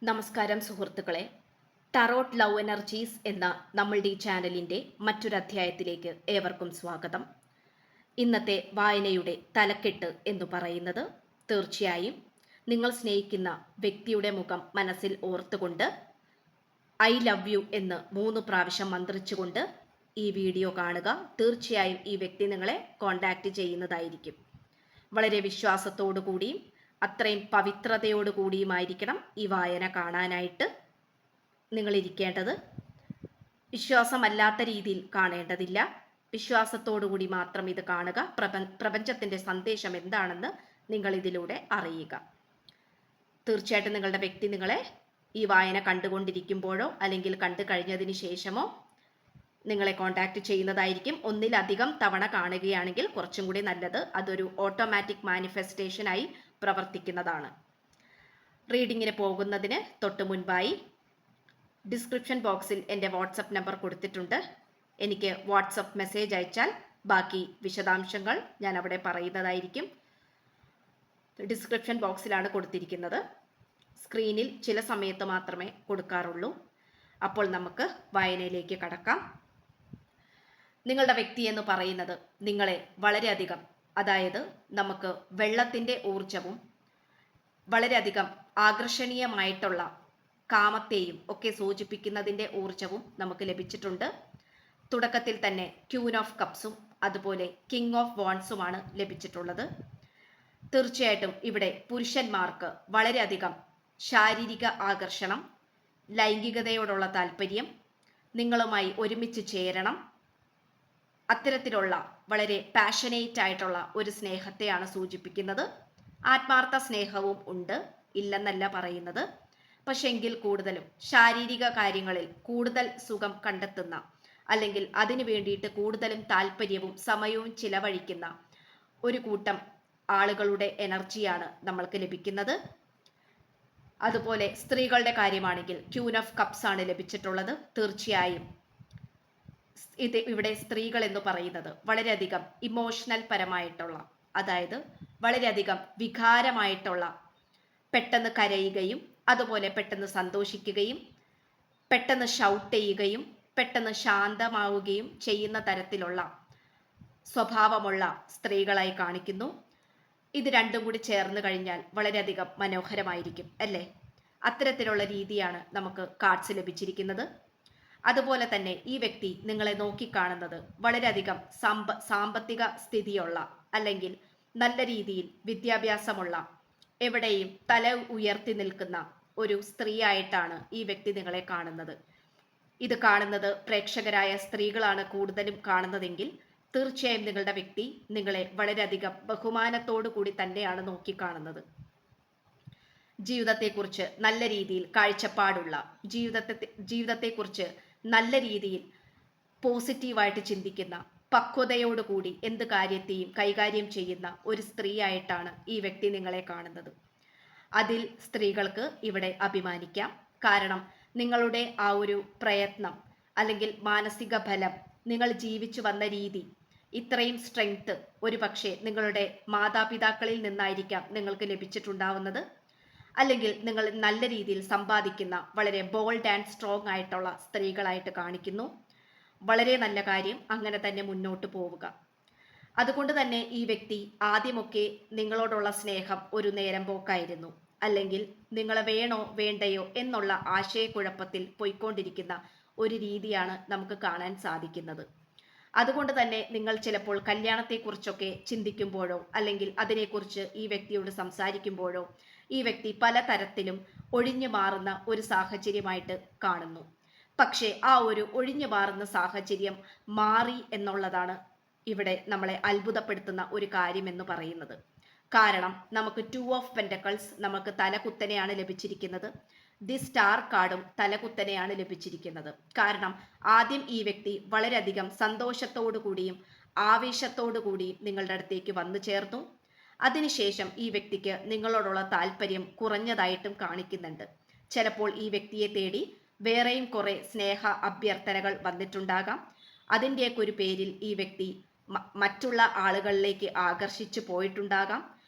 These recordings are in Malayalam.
നമസ്കാരം സുഹൃത്തുക്കളെ. ടറോട്ട് ലവ് എനർജീസ് എന്ന നമ്മളുടെ ഈ ചാനലിൻ്റെ മറ്റൊരു അധ്യായത്തിലേക്ക് ഏവർക്കും സ്വാഗതം. ഇന്നത്തെ വായനയുടെ തലക്കെട്ട് എന്ന് പറയുന്നത് തീർച്ചയായും നിങ്ങൾ സ്നേഹിക്കുന്ന വ്യക്തിയുടെ മുഖം മനസ്സിൽ ഓർത്തുകൊണ്ട് ഐ ലവ് യു എന്ന് 3 പ്രാവശ്യം മന്ത്രിച്ചുകൊണ്ട് ഈ വീഡിയോ കാണുക. തീർച്ചയായും ഈ വ്യക്തി നിങ്ങളെ കോൺടാക്റ്റ് ചെയ്യുന്നതായിരിക്കും. വളരെ വിശ്വാസത്തോടു കൂടിയും അത്രയും പവിത്രതയോടു കൂടിയുമായിരിക്കണം ഈ വായന കാണാനായിട്ട് നിങ്ങൾ ഇരിക്കേണ്ടത്. വിശ്വാസമല്ലാത്ത രീതിയിൽ കാണേണ്ടതില്ല. വിശ്വാസത്തോടു കൂടി മാത്രം ഇത് കാണുക. പ്രപഞ്ചത്തിൻ്റെ സന്ദേശം എന്താണെന്ന് നിങ്ങൾ ഇതിലൂടെ അറിയുക. തീർച്ചയായിട്ടും നിങ്ങളുടെ വ്യക്തി നിങ്ങളെ ഈ വായന കണ്ടുകൊണ്ടിരിക്കുമ്പോഴോ അല്ലെങ്കിൽ കണ്ടു കഴിഞ്ഞതിന് ശേഷമോ നിങ്ങളെ കോൺടാക്റ്റ് ചെയ്യുന്നതായിരിക്കും. ഒന്നിലധികം തവണ കാണുകയാണെങ്കിൽ കുറച്ചും കൂടി നല്ലത്. അതൊരു ഓട്ടോമാറ്റിക് മാനിഫെസ്റ്റേഷനായി പ്രവർത്തിക്കുന്നതാണ്. റീഡിങ്ങിന് പോകുന്നതിന് തൊട്ട് മുൻപായി ഡിസ്ക്രിപ്ഷൻ ബോക്സിൽ എൻ്റെ വാട്സപ്പ് നമ്പർ കൊടുത്തിട്ടുണ്ട്. എനിക്ക് വാട്സപ്പ് മെസ്സേജ് അയച്ചാൽ ബാക്കി വിശദാംശങ്ങൾ ഞാൻ അവിടെ പറയുന്നതായിരിക്കും. ഡിസ്ക്രിപ്ഷൻ ബോക്സിലാണ് കൊടുത്തിരിക്കുന്നത്. സ്ക്രീനിൽ ചില സമയത്ത് മാത്രമേ കൊടുക്കാറുള്ളൂ. അപ്പോൾ നമുക്ക് വായനയിലേക്ക് കടക്കാം. നിങ്ങളുടെ വ്യക്തി എന്ന് പറയുന്നത് നിങ്ങളെ വളരെയധികം, അതായത് നമുക്ക് വെള്ളത്തിൻ്റെ ഊർജവും വളരെയധികം ആകർഷണീയമായിട്ടുള്ള കാമത്തെയും ഒക്കെ സൂചിപ്പിക്കുന്നതിൻ്റെ ഊർജവും നമുക്ക് ലഭിച്ചിട്ടുണ്ട്. തുടക്കത്തിൽ തന്നെ ക്യൂൻ ഓഫ് കപ്സും അതുപോലെ കിങ് ഓഫ് വാൺസുമാണ് ലഭിച്ചിട്ടുള്ളത്. തീർച്ചയായിട്ടും ഇവിടെ പുരുഷന്മാർക്ക് വളരെയധികം ശാരീരിക ആകർഷണം, ലൈംഗികതയോടുള്ള താല്പര്യം, നിങ്ങളുമായി ഒരുമിച്ച് ചേരണം, അത്തരത്തിലുള്ള വളരെ പാഷനേറ്റ് ആയിട്ടുള്ള ഒരു സ്നേഹത്തെയാണ് സൂചിപ്പിക്കുന്നത്. ആത്മാർത്ഥ സ്നേഹവും ഉണ്ട്, ഇല്ലെന്നല്ല പറയുന്നത്. പക്ഷെ എങ്കിൽ കൂടുതലും ശാരീരിക കാര്യങ്ങളിൽ കൂടുതൽ സുഖം കണ്ടെത്തുന്ന, അല്ലെങ്കിൽ അതിനു വേണ്ടിയിട്ട് കൂടുതലും താല്പര്യവും സമയവും ചിലവഴിക്കുന്ന ഒരു കൂട്ടം ആളുകളുടെ എനർജിയാണ് നമ്മൾക്ക് ലഭിക്കുന്നത്. അതുപോലെ സ്ത്രീകളുടെ കാര്യമാണെങ്കിൽ ക്യൂൻ ഓഫ് കപ്സ് ആണ് ലഭിച്ചിട്ടുള്ളത്. തീർച്ചയായും ഇവിടെ സ്ത്രീകൾ എന്ന് പറയുന്നത് വളരെയധികം ഇമോഷണൽ പരമായിട്ടുള്ള, അതായത് വളരെയധികം വികാരമായിട്ടുള്ള, പെട്ടെന്ന് കരയുകയും അതുപോലെ പെട്ടെന്ന് സന്തോഷിക്കുകയും പെട്ടെന്ന് ഷൗട്ട് ചെയ്യുകയും പെട്ടെന്ന് ശാന്തമാവുകയും ചെയ്യുന്ന തരത്തിലുള്ള സ്വഭാവമുള്ള സ്ത്രീകളായി കാണിക്കുന്നു. ഇത് രണ്ടും കൂടി ചേർന്ന് കഴിഞ്ഞാൽ വളരെയധികം മനോഹരമായിരിക്കും അല്ലേ? അത്തരത്തിലുള്ള രീതിയാണ് നമുക്ക് കാർഡ്സ് ലഭിച്ചിരിക്കുന്നത്. അതുപോലെ തന്നെ ഈ വ്യക്തി നിങ്ങളെ നോക്കിക്കാണുന്നത് വളരെയധികം സാമ്പത്തിക സ്ഥിതിയുള്ള, അല്ലെങ്കിൽ നല്ല രീതിയിൽ വിദ്യാഭ്യാസമുള്ള, എവിടെയും തല ഉയർത്തി നിൽക്കുന്ന ഒരു സ്ത്രീയായിട്ടാണ് ഈ വ്യക്തി നിങ്ങളെ കാണുന്നത്. ഇത് കാണുന്നത് പ്രേക്ഷകരായ സ്ത്രീകളാണ് കൂടുതലും കാണുന്നതെങ്കിൽ തീർച്ചയായും നിങ്ങളുടെ വ്യക്തി നിങ്ങളെ വളരെയധികം ബഹുമാനത്തോടു കൂടി തന്നെയാണ് നോക്കിക്കാണുന്നത്. ജീവിതത്തെക്കുറിച്ച് നല്ല രീതിയിൽ കാഴ്ചപ്പാടുള്ള, ജീവിതത്തെക്കുറിച്ച് നല്ല രീതിയിൽ പോസിറ്റീവായിട്ട് ചിന്തിക്കുന്ന, പക്വതയോടുകൂടി എന്ത് കാര്യത്തെയും കൈകാര്യം ചെയ്യുന്ന ഒരു സ്ത്രീയായിട്ടാണ് ഈ വ്യക്തി നിങ്ങളെ കാണുന്നത്. അതിൽ സ്ത്രീകൾക്ക് ഇവിടെ അഭിമാനിക്കാം. കാരണം നിങ്ങളുടെ ആ ഒരു പ്രയത്നം അല്ലെങ്കിൽ മാനസിക ബലം, നിങ്ങൾ ജീവിച്ചു വന്ന രീതി, ഇത്രയും സ്ട്രെങ്ത് ഒരു പക്ഷേ നിങ്ങളുടെ മാതാപിതാക്കളിൽ നിന്നായിരിക്കാം നിങ്ങൾക്ക് ലഭിച്ചിട്ടുണ്ടാവുന്നത്. അല്ലെങ്കിൽ നിങ്ങൾ നല്ല രീതിയിൽ സമ്പാദിക്കുന്ന വളരെ ബോൾഡ് ആൻഡ് സ്ട്രോങ് ആയിട്ടുള്ള സ്ത്രീകളായിട്ട് കാണിക്കുന്നു. വളരെ നല്ല കാര്യം, അങ്ങനെ തന്നെ മുന്നോട്ട് പോവുക. അതുകൊണ്ട് തന്നെ ഈ വ്യക്തി ആദ്യമൊക്കെ നിങ്ങളോടുള്ള സ്നേഹം ഒരു നേരം പോക്കായിരുന്നു, അല്ലെങ്കിൽ നിങ്ങളെ വേണോ വേണ്ടയോ എന്നുള്ള ആശയക്കുഴപ്പത്തിൽ പോയിക്കൊണ്ടിരിക്കുന്ന ഒരു രീതിയാണ് നമുക്ക് കാണാൻ സാധിക്കുന്നത്. അതുകൊണ്ട് തന്നെ നിങ്ങൾ ചിലപ്പോൾ കല്യാണത്തെക്കുറിച്ചൊക്കെ ചിന്തിക്കുമ്പോഴോ അല്ലെങ്കിൽ അതിനെക്കുറിച്ച് ഈ വ്യക്തിയോട് സംസാരിക്കുമ്പോഴോ ഈ വ്യക്തി പലതരത്തിലും ഒഴിഞ്ഞു മാറുന്ന ഒരു സാഹചര്യമായിട്ട് കാണുന്നു. പക്ഷേ ആ ഒരു ഒഴിഞ്ഞു മാറുന്ന സാഹചര്യം മാറി എന്നുള്ളതാണ് ഇവിടെ നമ്മളെ അത്ഭുതപ്പെടുത്തുന്ന ഒരു കാര്യം എന്ന് പറയുന്നത്. കാരണം നമുക്ക് 2 ഓഫ് പെന്റക്കിൾസ് നമുക്ക് തലകുത്തനെയാണ് ലഭിച്ചിരിക്കുന്നത്. ദി സ്റ്റാർ കാർഡും തലകുത്തനെയാണ് ലഭിച്ചിരിക്കുന്നത്. കാരണം ആദ്യം ഈ വ്യക്തി വളരെയധികം സന്തോഷത്തോടു കൂടിയും ആവേശത്തോടു കൂടിയും നിങ്ങളുടെ അടുത്തേക്ക് വന്നു ചേർന്നു. അതിനുശേഷം ഈ വ്യക്തിക്ക് നിങ്ങളോടുള്ള താല്പര്യം കുറഞ്ഞതായിട്ടും കാണിക്കുന്നുണ്ട്. ചിലപ്പോൾ ഈ വ്യക്തിയെ തേടി വേറെയും കുറെ സ്നേഹ അഭ്യർത്ഥനകൾ വന്നിട്ടുണ്ടാകാം. അതിൻ്റെയൊക്കെ ഒരു പേരിൽ ഈ വ്യക്തി മറ്റുള്ള ആളുകളിലേക്ക് ആകർഷിച്ചു പോയിട്ടുണ്ടാകാം.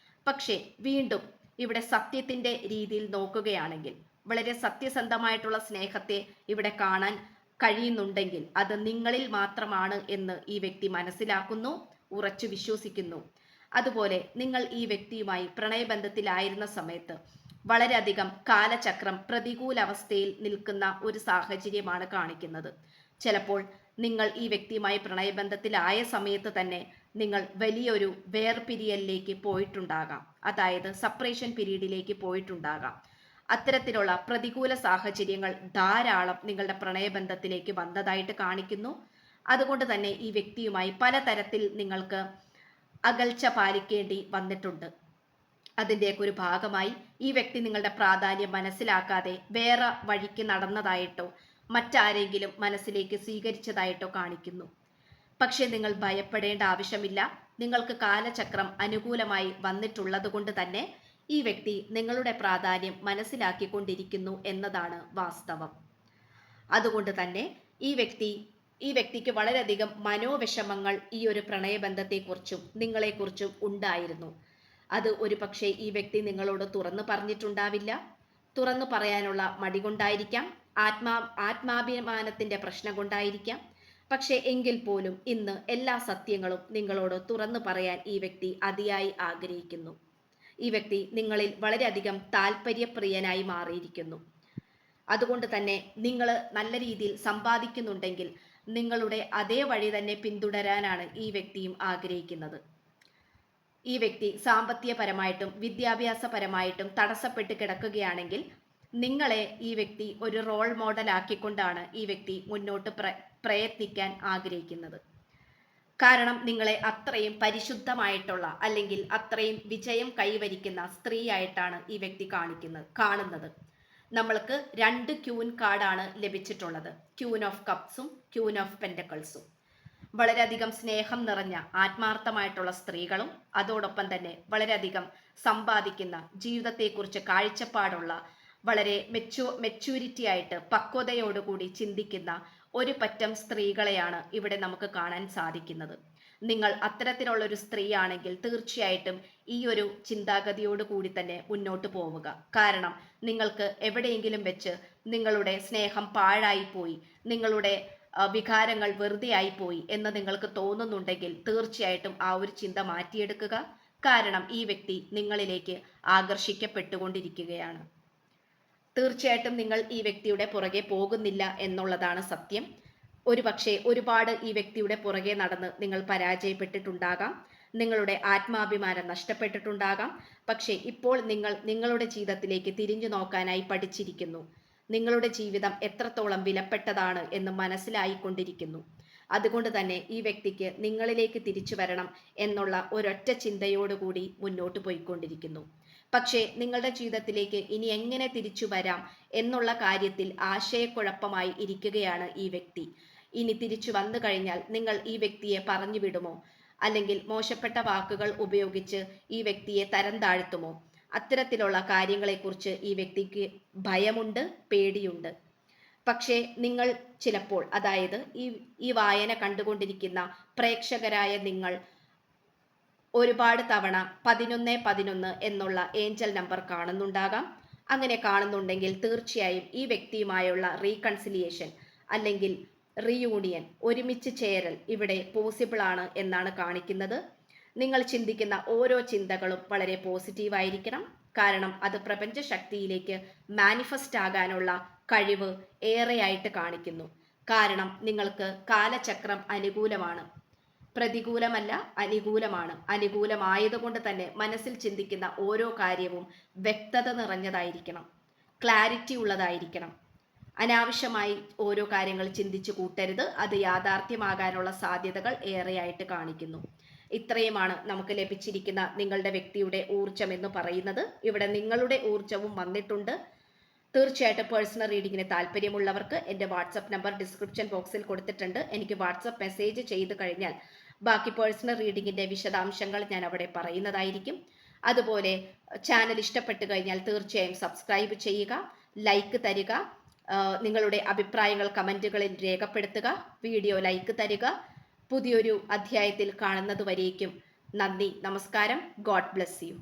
പക്ഷേ വീണ്ടും ഇവിടെ സത്യത്തിൻ്റെ രീതിയിൽ നോക്കുകയാണെങ്കിൽ വളരെ സത്യസന്ധമായിട്ടുള്ള സ്നേഹത്തെ ഇവിടെ കാണാൻ കഴിയുന്നുണ്ടെങ്കിൽ അത് നിങ്ങളിൽ മാത്രമാണ് എന്ന് ഈ വ്യക്തി മനസ്സിലാക്കുന്നു, ഉറച്ചു വിശ്വസിക്കുന്നു. അതുപോലെ നിങ്ങൾ ഈ വ്യക്തിയുമായി പ്രണയബന്ധത്തിലായിരുന്ന സമയത്ത് വളരെയധികം കാലചക്രം പ്രതികൂല അവസ്ഥയിൽ നിൽക്കുന്ന ഒരു സാഹചര്യമാണ് കാണിക്കുന്നത്. ചിലപ്പോൾ നിങ്ങൾ ഈ വ്യക്തിയുമായി പ്രണയബന്ധത്തിലായ സമയത്ത് തന്നെ നിങ്ങൾ വലിയൊരു വേർപിരിയലിലേക്ക് പോയിട്ടുണ്ടാകാം, അതായത് സെപ്പറേഷൻ പീരീഡിലേക്ക് പോയിട്ടുണ്ടാകാം. അത്തരത്തിലുള്ള പ്രതികൂല സാഹചര്യങ്ങൾ ധാരാളം നിങ്ങളുടെ പ്രണയബന്ധത്തിലേക്ക് വന്നതായിട്ട് കാണിക്കുന്നു. അതുകൊണ്ട് തന്നെ ഈ വ്യക്തിയുമായി പലതരത്തിൽ നിങ്ങൾക്ക് അകൽച്ച പാലിക്കേണ്ടി വന്നിട്ടുണ്ട്. അതിൻ്റെയൊക്കെ ഒരു ഭാഗമായി ഈ വ്യക്തി നിങ്ങളുടെ പ്രാധാന്യം മനസ്സിലാക്കാതെ വേറെ വഴിക്ക് നടന്നതായിട്ടോ മറ്റാരെങ്കിലും മനസ്സിലേക്ക് സ്വീകരിച്ചതായിട്ടോ കാണിക്കുന്നു. പക്ഷെ നിങ്ങൾ ഭയപ്പെടേണ്ട ആവശ്യമില്ല. നിങ്ങൾക്ക് കാലചക്രം അനുകൂലമായി വന്നിട്ടുള്ളത് കൊണ്ട് തന്നെ ഈ വ്യക്തി നിങ്ങളുടെ പ്രാധാന്യം മനസ്സിലാക്കിക്കൊണ്ടിരിക്കുന്നു എന്നതാണ് വാസ്തവം. അതുകൊണ്ട് തന്നെ ഈ വ്യക്തിക്ക് വളരെയധികം മനോവിഷമങ്ങൾ ഈ ഒരു പ്രണയബന്ധത്തെക്കുറിച്ചും നിങ്ങളെക്കുറിച്ചും ഉണ്ടായിരുന്നു. അത് ഒരു പക്ഷേ ഈ വ്യക്തി നിങ്ങളോട് തുറന്നു പറഞ്ഞിട്ടുണ്ടാവില്ല. തുറന്നു പറയാനുള്ള മടി കൊണ്ടായിരിക്കാം, ആത്മാഭിമാനത്തിന്റെ പ്രശ്നം കൊണ്ടായിരിക്കാം. പക്ഷേ എങ്കിൽ പോലും ഇന്ന് എല്ലാ സത്യങ്ങളും നിങ്ങളോട് തുറന്നു പറയാൻ ഈ വ്യക്തി അതിയായി ആഗ്രഹിക്കുന്നു. ഈ വ്യക്തി നിങ്ങളിൽ വളരെയധികം താല്പര്യപ്രിയനായി മാറിയിരിക്കുന്നു. അതുകൊണ്ട് തന്നെ നിങ്ങൾ നല്ല രീതിയിൽ സമ്പാദിക്കുന്നുണ്ടെങ്കിൽ നിങ്ങളുടെ അതേ വഴി തന്നെ പിന്തുടരാനാണ് ഈ വ്യക്തിയും ആഗ്രഹിക്കുന്നത്. ഈ വ്യക്തി സാമ്പത്തികപരമായിട്ടും വിദ്യാഭ്യാസപരമായിട്ടും തടസ്സപ്പെട്ട് കിടക്കുകയാണെങ്കിൽ നിങ്ങളെ ഈ വ്യക്തി ഒരു റോൾ മോഡൽ ആക്കിക്കൊണ്ടാണ് ഈ വ്യക്തി മുന്നോട്ട് പ്രയത്നിക്കാൻ ആഗ്രഹിക്കുന്നത്. കാരണം നിങ്ങളെ അത്രയും പരിശുദ്ധമായിട്ടുള്ള അല്ലെങ്കിൽ അത്രയും വിജയം കൈവരിക്കുന്ന സ്ത്രീയായിട്ടാണ് ഈ വ്യക്തി കാണുന്നത്. നമ്മൾക്ക് 2 ക്യൂൻ കാർഡാണ് ലഭിച്ചിട്ടുള്ളത്, ക്യൂൻ ഓഫ് കപ്സും ക്യൂൻ ഓഫ് പെന്റക്കിൾസും. വളരെയധികം സ്നേഹം നിറഞ്ഞ ആത്മാർത്ഥമായിട്ടുള്ള സ്ത്രീകളും അതോടൊപ്പം തന്നെ വളരെയധികം സമ്പാദിക്കുന്ന, ജീവിതത്തെക്കുറിച്ച് കാഴ്ചപ്പാടുള്ള, വളരെ മെച്യൂരിറ്റി ആയിട്ട് പക്വതയോടുകൂടി ചിന്തിക്കുന്ന ഒരു പറ്റം സ്ത്രീകളെയാണ് ഇവിടെ നമുക്ക് കാണാൻ സാധിക്കുന്നത്. നിങ്ങൾ അത്തരത്തിലുള്ളൊരു സ്ത്രീയാണെങ്കിൽ തീർച്ചയായിട്ടും ഈ ഒരു ചിന്താഗതിയോട് കൂടി തന്നെ മുന്നോട്ട് പോവുക. കാരണം നിങ്ങൾക്ക് എവിടെയെങ്കിലും വെച്ച് നിങ്ങളുടെ സ്നേഹം പാഴായിപ്പോയി, നിങ്ങളുടെ വികാരങ്ങൾ വെറുതെ ആയിപ്പോയി എന്ന് നിങ്ങൾക്ക് തോന്നുന്നുണ്ടെങ്കിൽ തീർച്ചയായിട്ടും ആ ഒരു ചിന്ത മാറ്റിയെടുക്കുക. കാരണം ഈ വ്യക്തി നിങ്ങളിലേക്ക് ആകർഷിക്കപ്പെട്ടുകൊണ്ടിരിക്കുകയാണ്. തീർച്ചയായിട്ടും നിങ്ങൾ ഈ വ്യക്തിയുടെ പുറകെ പോകുന്നില്ല എന്നുള്ളതാണ് സത്യം. പക്ഷേ ഒരുപാട് ഈ വ്യക്തിയുടെ പുറകെ നടന്ന് നിങ്ങൾ പരാജയപ്പെട്ടിട്ടുണ്ടാകാം, നിങ്ങളുടെ ആത്മാഭിമാനം നഷ്ടപ്പെട്ടിട്ടുണ്ടാകാം. പക്ഷേ ഇപ്പോൾ നിങ്ങൾ നിങ്ങളുടെ ജീവിതത്തിലേക്ക് തിരിഞ്ഞു നോക്കാനായി പഠിച്ചിരിക്കുന്നു. നിങ്ങളുടെ ജീവിതം എത്രത്തോളം വിലപ്പെട്ടതാണ് എന്ന് മനസ്സിലായിക്കൊണ്ടിരിക്കുന്നു. അതുകൊണ്ട് തന്നെ ഈ വ്യക്തിക്ക് നിങ്ങളിലേക്ക് തിരിച്ചു വരണം എന്നുള്ള ഒരൊറ്റ ചിന്തയോടുകൂടി മുന്നോട്ട് പോയിക്കൊണ്ടിരിക്കുന്നു. പക്ഷേ നിങ്ങളുടെ ജീവിതത്തിലേക്ക് ഇനി എങ്ങനെ തിരിച്ചു വരാം എന്നുള്ള കാര്യത്തിൽ ആശയക്കുഴപ്പമായി ഇരിക്കുകയാണ് ഈ വ്യക്തി. ഇനി തിരിച്ചു വന്നു കഴിഞ്ഞാൽ നിങ്ങൾ ഈ വ്യക്തിയെ പറഞ്ഞു വിടുമോ, അല്ലെങ്കിൽ മോശപ്പെട്ട വാക്കുകൾ ഉപയോഗിച്ച് ഈ വ്യക്തിയെ തരം താഴ്ത്തുമോ? അത്തരത്തിലുള്ള കാര്യങ്ങളെക്കുറിച്ച് ഈ വ്യക്തിക്ക് ഭയമുണ്ട്, പേടിയുണ്ട്. പക്ഷേ നിങ്ങൾ ചിലപ്പോൾ, അതായത് ഈ വായന കണ്ടുകൊണ്ടിരിക്കുന്ന പ്രേക്ഷകരായ നിങ്ങൾ ഒരുപാട് തവണ 1111 എന്നുള്ള ഏഞ്ചൽ നമ്പർ കാണുന്നുണ്ടാകാം. അങ്ങനെ കാണുന്നുണ്ടെങ്കിൽ തീർച്ചയായും ഈ വ്യക്തിയുമായുള്ള റീകൺസിലിയേഷൻ അല്ലെങ്കിൽ റീയൂണിയൻ, ഒരുമിച്ച് ചേരൽ ഇവിടെ പോസിബിൾ ആണ് എന്നാണ് കാണിക്കുന്നത്. നിങ്ങൾ ചിന്തിക്കുന്ന ഓരോ ചിന്തകളും വളരെ പോസിറ്റീവായിരിക്കണം. കാരണം അത് പ്രപഞ്ച ശക്തിയിലേക്ക് മാനിഫെസ്റ്റ് ആകാനുള്ള കഴിവ് ഏറെയായിട്ട് കാണിക്കുന്നു. കാരണം നിങ്ങൾക്ക് കാലചക്രം അനുകൂലമാണ്, പ്രതികൂലമല്ല, അനുകൂലമാണ്. അനുകൂലമായതുകൊണ്ട് തന്നെ മനസ്സിൽ ചിന്തിക്കുന്ന ഓരോ കാര്യവും വ്യക്തത നിറഞ്ഞതായിരിക്കണം, ക്ലാരിറ്റി ഉള്ളതായിരിക്കണം. അനാവശ്യമായി ഓരോ കാര്യങ്ങൾ ചിന്തിച്ചു കൂട്ടരുത്. അത് യാഥാർത്ഥ്യമാകാനുള്ള സാധ്യതകൾ ഏറെയായിട്ട് കാണിക്കുന്നു. ഇത്രയുമാണ് നമുക്ക് ലഭിച്ചിരിക്കുന്ന നിങ്ങളുടെ വ്യക്തിയുടെ ഊർജം എന്ന് പറയുന്നത്. ഇവിടെ നിങ്ങളുടെ ഊർജവും വന്നിട്ടുണ്ട്. തീർച്ചയായിട്ടും പേഴ്സണൽ റീഡിങ്ങിന് താല്പര്യമുള്ളവർക്ക് എൻ്റെ വാട്സപ്പ് നമ്പർ ഡിസ്ക്രിപ്ഷൻ ബോക്സിൽ കൊടുത്തിട്ടുണ്ട്. എനിക്ക് വാട്സപ്പ് മെസ്സേജ് ചെയ്ത് കഴിഞ്ഞാൽ ബാക്കി പേഴ്സണൽ റീഡിങ്ങിൻ്റെ വിശദാംശങ്ങൾ ഞാൻ അവിടെ പറയുന്നതായിരിക്കും. അതുപോലെ ചാനൽ ഇഷ്ടപ്പെട്ട് കഴിഞ്ഞാൽ തീർച്ചയായും സബ്സ്ക്രൈബ് ചെയ്യുക, ലൈക്ക് തരിക, നിങ്ങളുടെ അഭിപ്രായങ്ങൾ കമൻറ്റുകളിൽ രേഖപ്പെടുത്തുക, വീഡിയോ ലൈക്ക് തരിക. പുതിയൊരു അധ്യായത്തിൽ കാണുന്നതുവരേക്കും നന്ദി, നമസ്കാരം. God bless you.